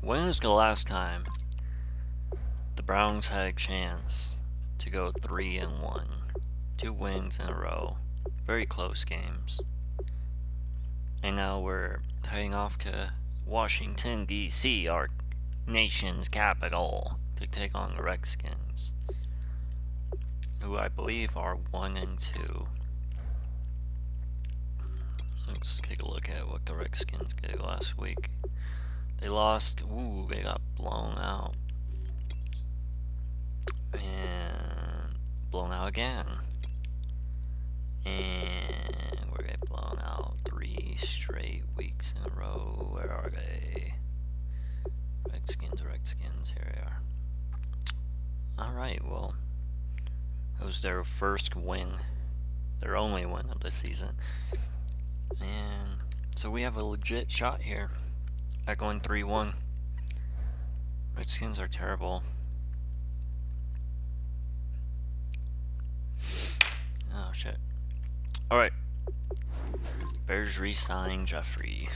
When is the last time the Browns had a chance to go 3-1? 2 wins in a row. Very close games. And now we're heading off to Washington, D.C., our nation's capital, to take on the Redskins, who I believe are 1-2. Let's take a look at what the Redskins did last week. They lost. Ooh, they got blown out. And blown out again. And we're getting blown out 3 straight weeks in a row. Where are they? Redskins, here they are. Alright, well, that was their first win. Their only win of the season. And so we have a legit shot here at going 3-1. Redskins are terrible. Oh shit. Alright. Bears re-signing Jeffrey.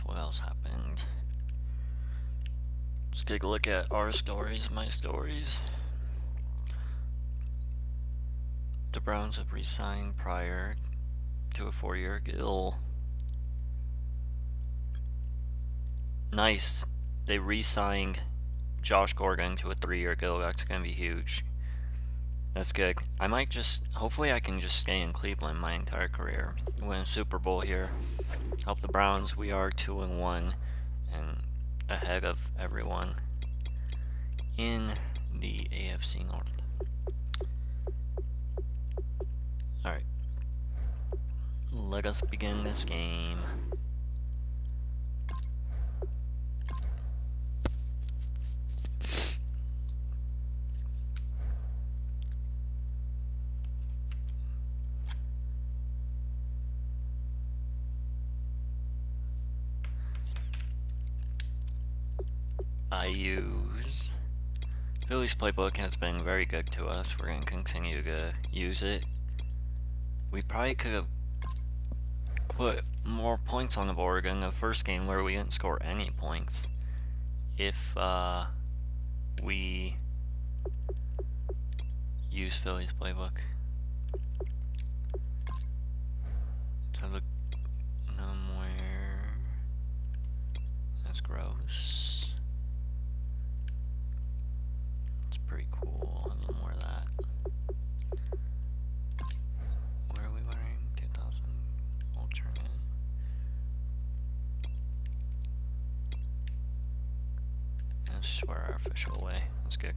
What else happened? Let's take a look at our stories, my stories. The Browns have re-signed Pryor to a 4-year deal. Nice. They re-signed Josh Gordon to a 3-year deal. That's gonna be huge. That's good. I might just, hopefully I can just stay in Cleveland my entire career. Win a Super Bowl here. Help the Browns. We are 2-1 and ahead of everyone in the AFC North. Alright. Let us begin this game. I use Philly's playbook has been very good to us. We're going to continue to use it. We probably could have put more points on the board in the first game where we didn't score any points if we use Philly's playbook. Let's have a number. That's gross. Pretty cool. A little more of that. Where are we wearing? 2000 alternate. Let's just wear our official way. That's good.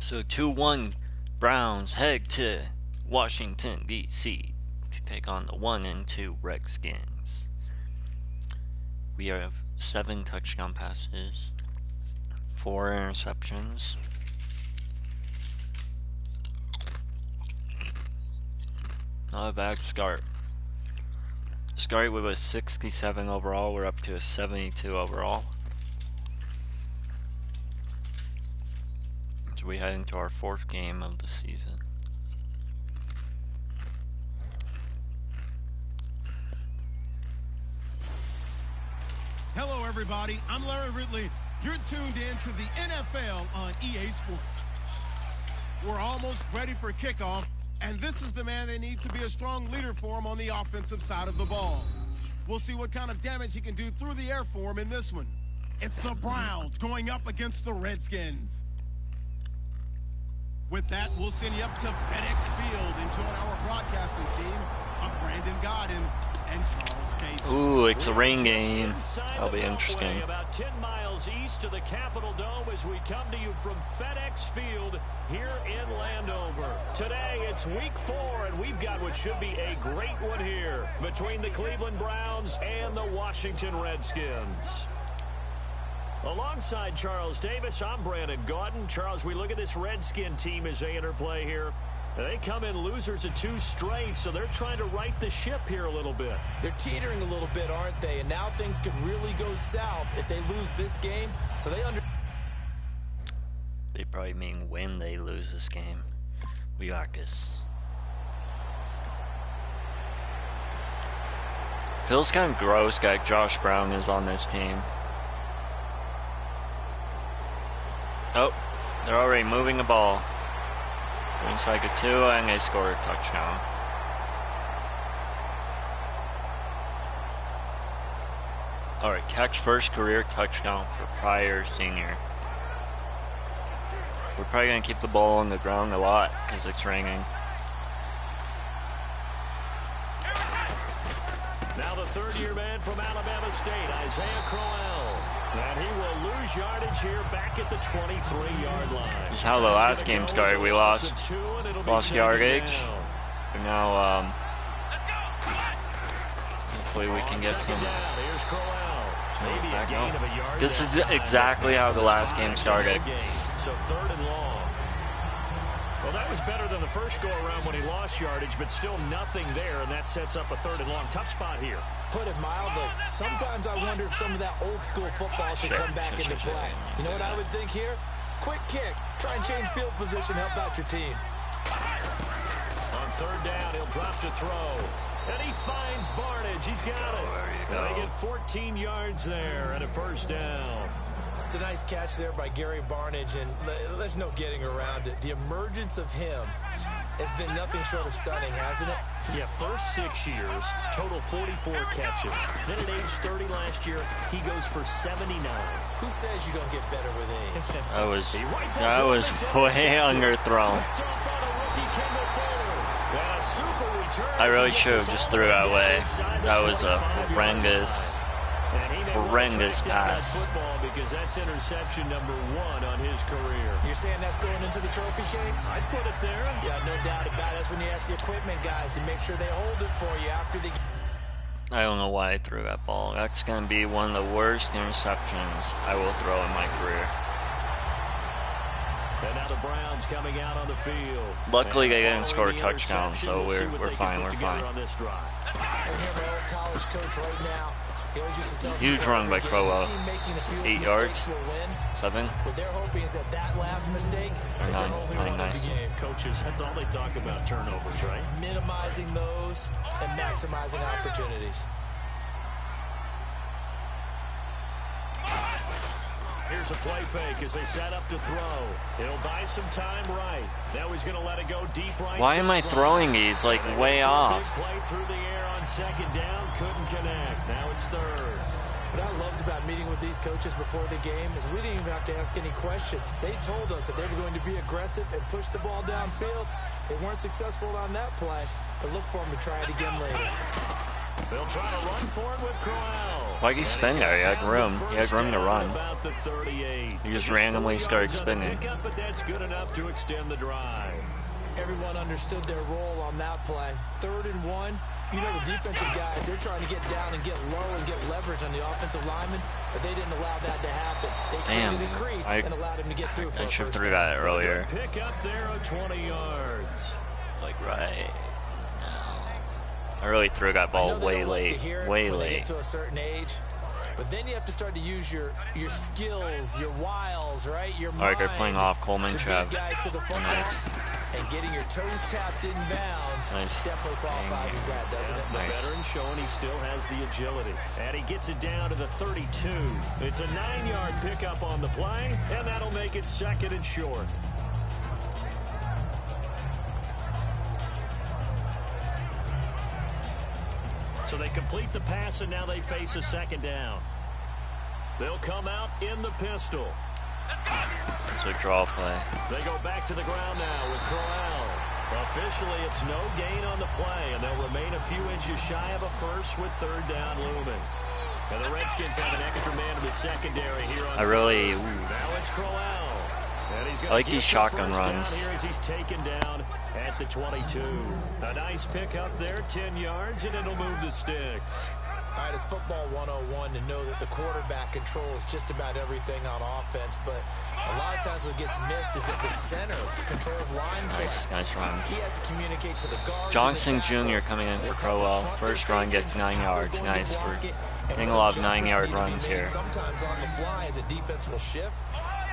So 2-1 Browns head to Washington, D.C. to take on the 1-2 Redskins. We have 7 touchdown passes, 4 interceptions. Not a bad start. Started with a 67 overall, we're up to a 72 overall. So we head into our 4th game of the season. Hello everybody, I'm Larry Ridley. You're tuned in to the NFL on EA Sports. We're almost ready for kickoff, and this is the man they need to be a strong leader for him on the offensive side of the ball. We'll see what kind of damage he can do through the air for him in this one. It's the Browns going up against the Redskins. With that, we'll send you up to FedEx Field and join our broadcasting team of Brandon Godden and Charles Davis. Ooh, it's a rain game. That'll be interesting. About 10 miles east of the Capitol Dome as we come to you from FedEx Field here in Landover. Today, it's week 4, and we've got what should be a great one here between the Cleveland Browns and the Washington Redskins. Alongside Charles Davis, I'm Brandon Gaudin. Charles, we look at this Redskin team as they interplay here. They come in losers of 2 straight, so they're trying to right the ship here a little bit. They're teetering a little bit, aren't they? And now things could really go south if they lose this game. So they probably mean when they lose this game. We got this. Feels kind of gross that Josh Brown is on this team. Oh, they're already moving the ball. Inside the 2, and they score a touchdown. Alright, catch first career touchdown for Pryor Sr. We're probably going to keep the ball on the ground a lot because it's raining. Now the third-year man from Alabama State, Isaiah Crowell. And he will lose yardage here back at the 23-yard line. This is how the last game started. We lost yardage. But now, hopefully we can get some. Here's Crowell. Maybe a gain of a yard. This is exactly how the last game started. So third and long. Well, that was better than the first go-around when he lost yardage, but still nothing there, and that sets up a third and long. Tough spot here. Put it mildly, sometimes I wonder if some of that old-school football should come back into play. You know what I would think here? Quick kick. Try and change field position, help out your team. On third down, he'll drop to throw. And he finds Barnage. He's got it. They get 14 yards there and a first down. It's a nice catch there by Gary Barnage, and there's no getting around it. The emergence of him has been nothing short of stunning, hasn't it? Yeah, first 6 years, total 44 catches. Then at age 30 last year, he goes for 79. Who says you don't get better with age? That was way underthrown. I really should have just threw that away. That was a horrendous pass. Because that's interception number 1 on his career. You're saying that's going into the trophy case? I'd put it there. Yeah, no doubt about it. That's when you ask the equipment guys to make sure they hold it for you after the... I don't know why I threw that ball. That's going to be one of the worst interceptions I will throw in my career. And now the Browns coming out on the field. Luckily, they didn't score a touchdown, so we're fine. We're fine. I hear my old college coach right now. He always used to tell Huge run by Crowell. 8 yards. 7. What they're hoping is that last mistake is their only run of the game. Coaches, that's all they talk about, turnovers, right? Minimizing those and maximizing opportunities. Here's a play fake as they set up to throw. He'll buy some time right. Now he's going to let it go deep right. Why am I throwing these like way off? Play through the air on second down, couldn't connect. Now it's third. What I loved about meeting with these coaches before the game is we didn't even have to ask any questions. They told us that they were going to be aggressive and push the ball downfield. They weren't successful on that play, but look for them to try it again later. They'll try to run for it with Crowell. Why'd he spin there? He had room. He had room to run. About the 38. He just randomly started spinning. But that's good enough to extend the drive. Everyone understood their role on that play. 3rd and 1. You know the defensive guys, they're trying to get down and get low and get leverage on the offensive lineman, but they didn't allow that to happen. They created a crease and allowed him to get through for I should have threw that earlier. Pick up there at 20 yards. Like right now. I really threw that ball way late. Way late. To a certain age. But then you have to start to use your skills, your wiles, right? Your mind. Alright, they're playing off Coleman Chubb. Nice. And getting your toes tapped in bounds definitely qualifies as that, doesn't it? The veteran showing he still has the agility. And he gets it down to the 32. It's a 9-yard pickup on the play, and that'll make it 2nd and short. So they complete the pass, and now they face a 2nd down. They'll come out in the pistol. It's a draw play. They go back to the ground now with Crowell. Officially, it's no gain on the play, and they'll remain a few inches shy of a first with 3rd down looming. And the Redskins have an extra man in the secondary here on Now it's Crowell. And he's I like these shotgun runs. Here as he's taken down at the 22. A nice pickup there, 10 yards, and it'll move the sticks. All right, it's football 101 to know that the quarterback controls just about everything on offense, but a lot of times what gets missed is that the center controls line play. Nice runs. He has to communicate to the guards. Johnson Jr. coming in for Crowell. First run gets 9 yards. Nice. We're getting a lot of 9-yard runs here. Sometimes on the fly as a defense will shift.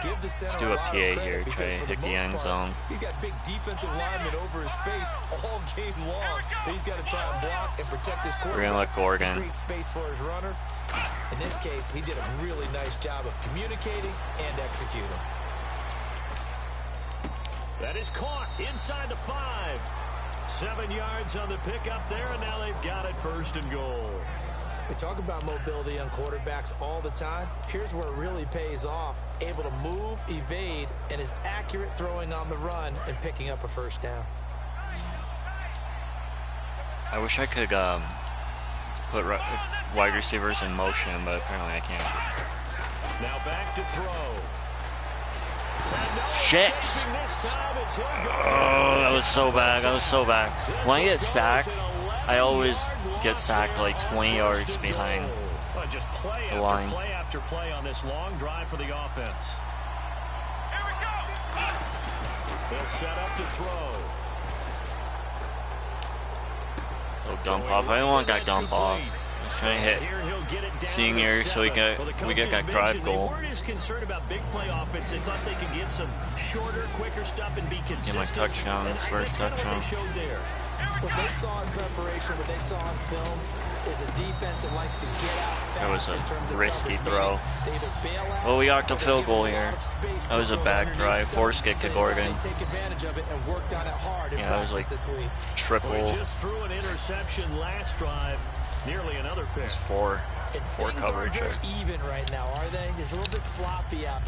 Give the Let's center do a lot PA of credit here, because try to for hit the most end part, zone. He's got big defensive linemen over his face all game long that he's got to try and block and protect his quarterback. We're gonna let Gorgon and create space for his runner. In this case, he did a really nice job of communicating and executing. That is caught inside the 5. 7 yards on the pickup there, and now they've got it 1st and goal. We talk about mobility on quarterbacks all the time. Here's where it really pays off. Able to move, evade, and is accurate throwing on the run and picking up a 1st down. I wish I could put wide receivers in motion, but apparently I can't. Now back to throw. Shit! Oh, that was so bad. That was so bad. When I get sacked, I always get sacked like 20 yards behind just play the line. After play after play on this long drive for the offense. Here we go. They'll set up to throw. Oh, dump off. I don't want that dump off. I was trying to hit Senior so we get that drive goal. They weren't as concerned about big play offense. They thought they could get some shorter, quicker stuff and be consistent. Get my touchdown, this first touchdown. What they saw in preparation, what they saw on film, is a defense that likes to get out That was fast a risky throw. They either bail out, Well, we got the field goal here. That was a bad drive. Force kick to Gorgon. Take advantage of it and worked on it hard in Yeah, that was like this week. triple. Well, he just threw an interception last drive. Nearly another pick. It's four coverage. Things aren't very even right now, are they? It's a little bit sloppy out.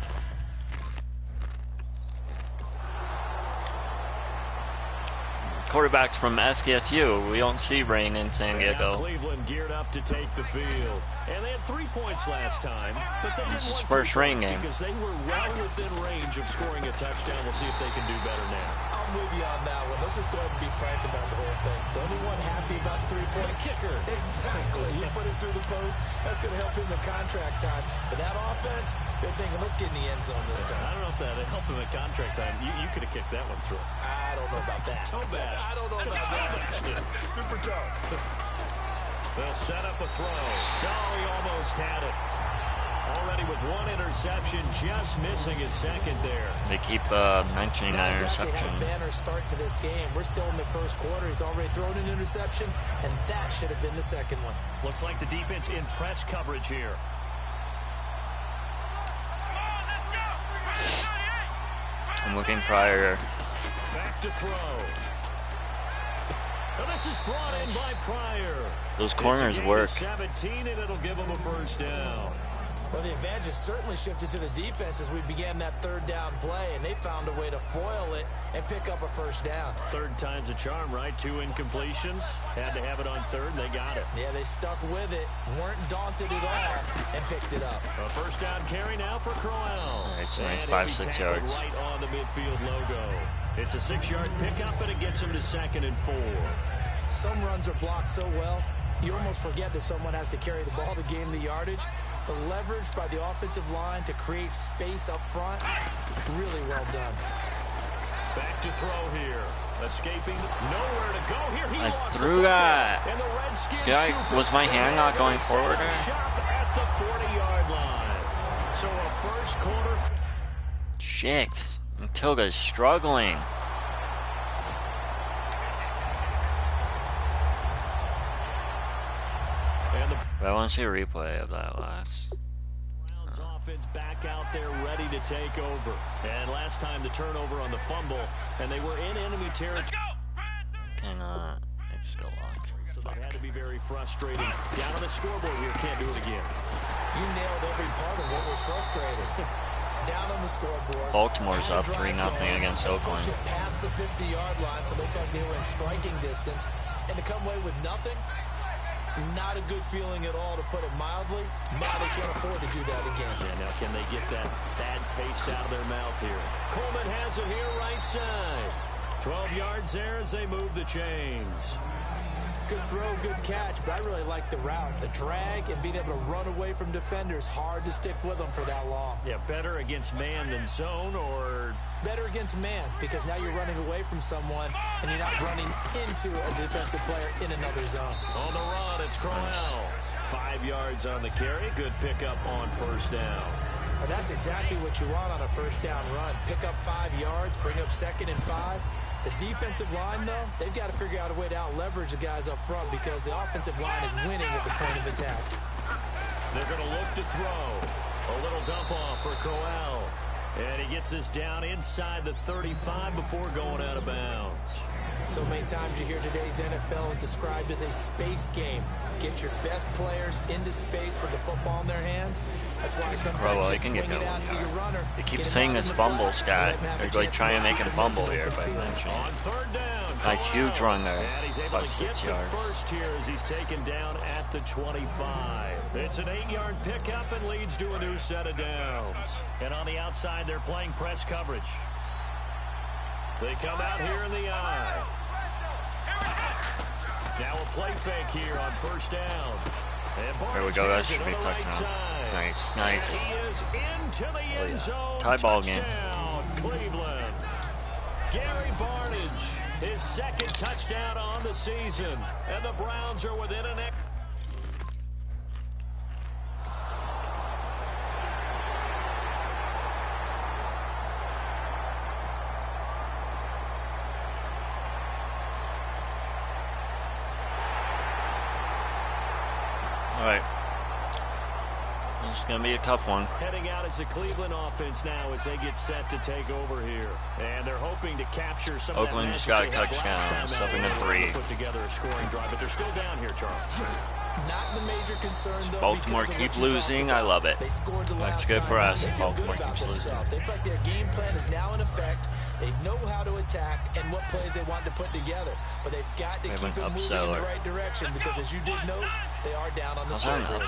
Quarterbacks from SKSU. We don't see rain in San Diego. Cleveland geared up to take the field. And they had 3 points last time, but they This didn't is want first 3 rain points game. because they were well within range of scoring a touchdown. We'll see if they can do better now. I'm with you on that one. Let's just go ahead and be frank about the whole thing. The only one happy about the 3-point kicker. Exactly. He put it through the post. That's going to help him in contract time. But that offense, they're thinking, let's get in the end zone this time. I don't know if that helped him at contract time. You could have kicked that one through. I don't know about that. Toe bash. I don't know about that. Super tough. They'll set up a throw. No, he almost had it. Already with 1 interception, just missing his 2nd there. They keep mentioning that interception. Had a banner start to this game. We're still in the 1st quarter. He's already thrown an interception, and that should have been the 2nd one. Looks like the defense in press coverage here. I'm looking Pryor. Back to throw. Well, this is brought in by Pryor. Those corners work. 17, and it'll give him a 1st down. Well, the advantage has certainly shifted to the defense as we began that 3rd down play, and they found a way to foil it and pick up a 1st down. 3rd time's a charm, right? 2 incompletions. Had to have it on 3rd, they got it. Yeah, they stuck with it, weren't daunted at all, and picked it up. A 1st down carry now for Crowell. Nice, nice, And 5-6 yards. Right on the midfield logo. It's a 6-yard pickup, and it gets him to 2nd and 4. Some runs are blocked so well, you almost forget that someone has to carry the ball to gain the yardage. The leverage by the offensive line to create space up front, really well done. Back to throw here. Escaping, nowhere to go here. He I lost threw that. And the Redskins Was my hand not going forward there? Shop at the 40-yard line. So a 1st quarter. Shit. Tilga's struggling. But I want to see a replay of that last. Browns offense back out there ready to take over. And last time the turnover on the fumble, and they were in enemy territory. Cannot. It's still locked. So that had to be very frustrating. Down on the scoreboard here, can't do it again. You nailed every part of what was frustrating. Down on the scoreboard. Baltimore's up 3-0 against Oakland. Push it past the 50-yard line, so they felt they were in striking distance. And to come away with nothing, not a good feeling at all, to put it mildly. Now they can't afford to do that again. Yeah, now can they get that bad taste out of their mouth here? Coleman has it here right side. 12 yards there as they move the chains. Good throw, good catch, but I really like the route. The drag and being able to run away from defenders, hard to stick with them for that long. Yeah, better against man than zone, or better against man, because now you're running away from someone and you're not running into a defensive player in another zone. On the run, it's Crowell. 5 yards on the carry. Good pickup on 1st down. And that's That's exactly what you want on a first down run. Pick up 5 yards, bring up 2nd and 5. The defensive line, though, they've got to figure out a way to out-leverage the guys up front because the offensive line is winning at the point of attack. They're going to look to throw. A little dump off for Crowell. And he gets this down inside the 35 before going out of bounds. So many times you hear today's NFL described as a space game. Get your best players into space with the football in their hands. That's why sometimes you swing it out to your runner. He keeps saying this fumble, Scott. They're like trying to make him fumble here, but on 3rd down, nice huge run there. And he's able About to 6 get yards. the first here as he's taken down at the 25. It's an 8-yard pickup and leads to a new set of downs. And on the outside, they're playing press coverage. They come out here in the eye. Now a play fake here on 1st down. There we go. That should be a touchdown. Nice, nice. He is into the end zone. Tie ball game. Cleveland. Gary Barnidge, his 2nd touchdown on the season. And the Browns are within an extra. All right. This is going to be a tough one. Heading out as the Cleveland offense now as they get set to take over here. And they're hoping to capture some Oakland of that just got a magic they had last touchdown, time out. 7-3. Put together a scoring drive, but they're still down here, Charles. Not the major concern, though. Baltimore keep losing. I love it. That's good for us. Baltimore keeps losing. They feel like their game plan is now in effect. They know how to attack and what plays they want to put together. But they've got to keep it moving in the right direction because, as you did note, they are down on the scoreboard.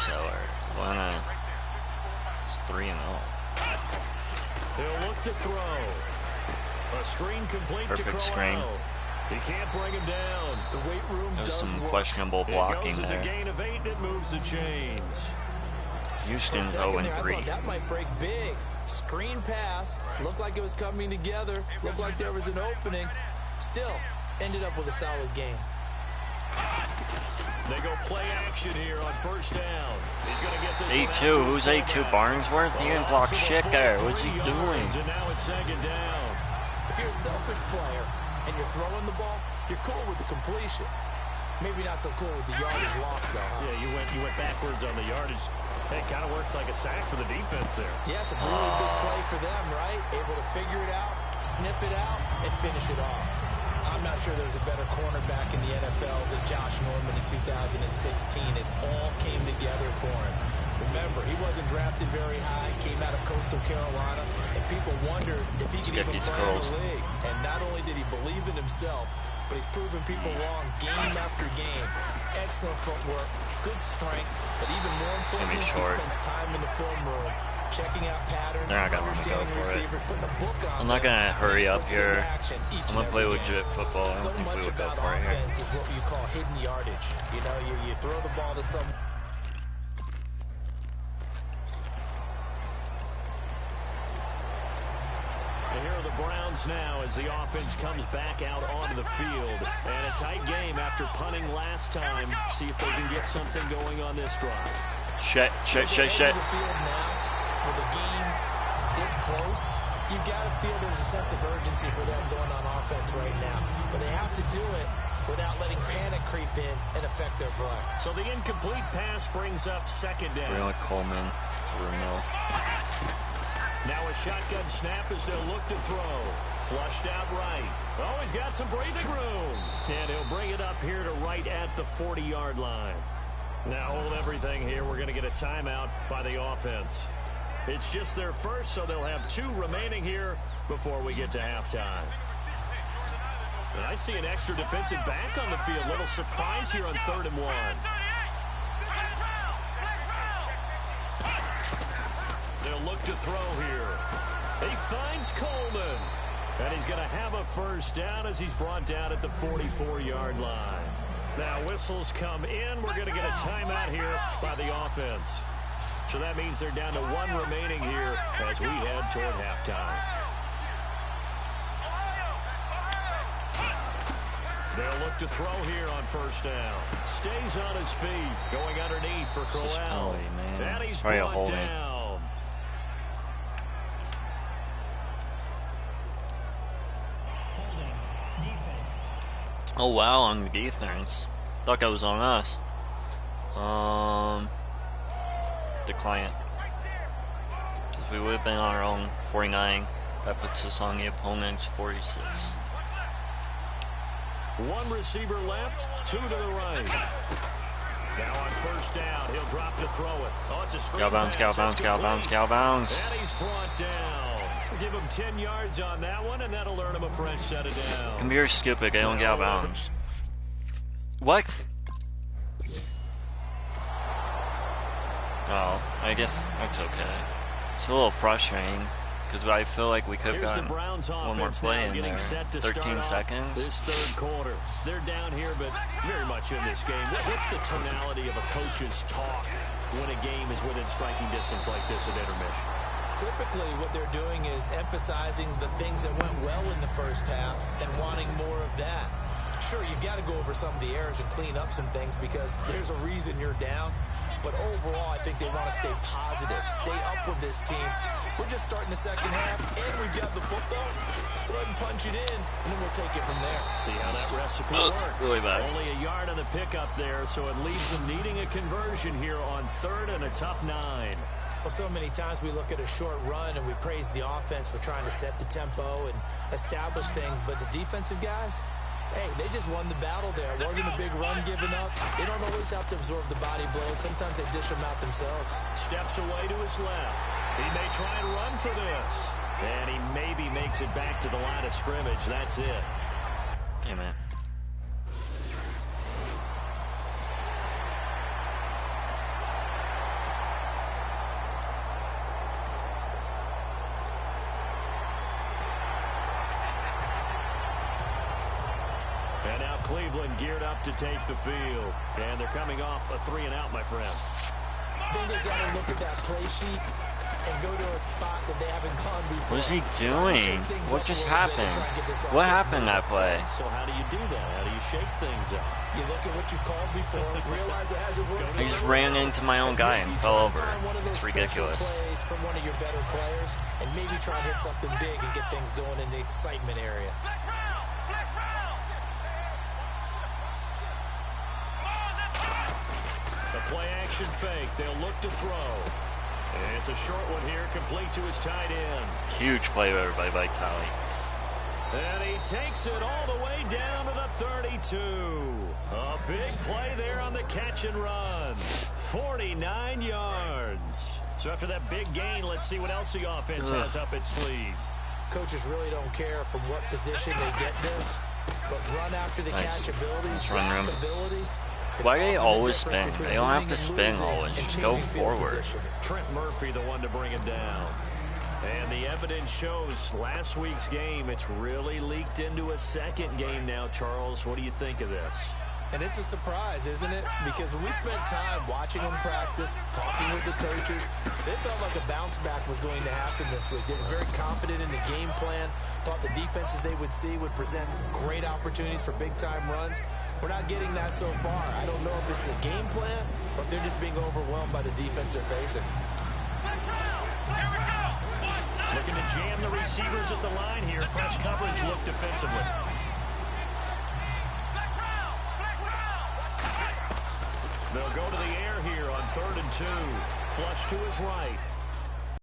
It's 3-0. They'll look to throw. A screen complete to Perfect Crowell. screen. He can't bring him down. The weight room There's does some work. questionable blocking It goes as a there. gain of 8, it moves the chains. Houston's For a second there, I 0-3. thought that might break big. Screen pass. Looked like it was coming together. Looked like there was an opening. Still, ended up with a solid game. They go play action here on 1st down. He's going to get this 8-2. Who's 8-2? Barnesworth? He didn't block shit there. What's he doing? And now it's 2nd down. If you're a selfish player and you're throwing the ball, you're cool with the completion. Maybe not so cool with the yardage loss, though, huh? Yeah, you went backwards on the yardage. Hey, it kind of works like a sack for the defense there. Yeah, it's a really big play for them, right? Able to figure it out, sniff it out, and finish it off. I'm not sure there's a better cornerback in the NFL than Josh Norman in 2016. It all came together for him. Remember, he wasn't drafted very high, came out of Coastal Carolina, and people wondered if he could even play in the league. And not only did he believe in himself, but he's proven people wrong game after game. Excellent footwork, good strength, but even more importantly, he spends time in the film room, checking out patterns, They're not gonna let me go for it. I'm not going to hurry up here. I'm going to play legit football. I don't think we would go for it here. Is what you call hidden yardage. You know, you throw the ball to some. Here are the Browns now as the offense comes back out onto the field. And a tight game after punting last time. See if they can get something going on this drive. Shit. The field now, with the game this close, you've got to feel there's a sense of urgency for them going on offense right now. But they have to do it without letting panic creep in and affect their play. So the incomplete pass brings up 2nd down. Breland Coleman. Bruno. Now a shotgun snap as they'll look to throw. Flushed out right. Oh, he's got some breathing room. And he'll bring it up here to right at the 40-yard line. Now hold everything here. We're going to get a timeout by the offense. It's just their first, so they'll have 2 remaining here before we get to halftime. And I see an extra defensive back on the field. Little surprise here on 3rd and 1. They'll look to throw here. He finds Coleman. And he's going to have a first down as he's brought down at the 44-yard line. Now whistles come in. We're going to get a timeout here by the offense. So that means they're down to 1 remaining here as we head toward halftime. They'll look to throw here on 1st down. Stays on his feet. Going underneath for Crowell. This is penalty, man. And he's Probably a brought holding. down. Oh wow, on the defense. Thought that was on us. The client. Because we would have been on our own 49. That puts us on the opponent's 46. One receiver left, 2 to the right. Now on first down, he'll drop to throw it. Oh, it's a screen pass. Cow bounds. And he's brought down. Give him 10 yards on that one, and that'll earn him a fresh set of downs. Computer's stupid, they don't get out of bounds. What? Oh, I guess that's okay. It's a little frustrating, because I feel like we could have gotten one more play in there. 13 seconds. This third quarter. They're down here, but very much in this game. What's the tonality of a coach's talk when a game is within striking distance like this at intermission? Typically, what they're doing is emphasizing the things that went well in the first half and wanting more of that. Sure, you've got to go over some of the errors and clean up some things because there's a reason you're down. But overall, I think they want to stay positive, stay up with this team. We're just starting the second half, and we've got the football. Let's go ahead and punch it in, and then we'll take it from there. See how that recipe works. Really bad. Only a yard on the pickup there, so it leaves them needing a conversion here on 3rd and a tough 9. Well, so many times we look at a short run and we praise the offense for trying to set the tempo and establish things, but the defensive guys, hey, they just won the battle there. It wasn't a big run given up. They don't always have to absorb the body blows. Sometimes they dish them out themselves. Steps away to his left. He may try and run for this. And he maybe makes it back to the line of scrimmage. That's it. Hey, man. And now Cleveland geared up to take the field. And they're coming off a 3-and-out, my friend. I think they've got to look at that play sheet and go to a spot that they haven't gone before. What is he doing? What just happened? What happened that play? So how do you do that? How do you shake things up? You look at what you called before, realize it hasn't worked. I just ran into my own guy and fell over. It's ridiculous. Plays from one of your better players, and maybe try and hit something big and get things going in the excitement area. The play action fake. They'll look to throw. And it's a short one here, complete to his tight end. Huge play over by Vitale. And he takes it all the way down to the 32. A big play there on the catch and run. 49 yards. So after that big gain, let's see what else the offense has up its sleeve. Coaches really don't care from what position they get this, but run after the catch ability, ability. Why do they always spin? They don't have to spin always. Just go forward. Trent Murphy, the one to bring him down. And the evidence shows last week's game, it's really leaked into a second game now, Charles. What do you think of this? And it's a surprise, isn't it? Because when we spent time watching them practice, talking with the coaches, they felt like a bounce back was going to happen this week. They were very confident in the game plan, thought the defenses they would see would present great opportunities for big-time runs. We're not getting that so far. I don't know if this is a game plan or if they're just being overwhelmed by the defense they're facing. Looking to jam the receivers at the line here. Press coverage look defensively. They'll go to the air here on 3rd and 2. Flush to his right.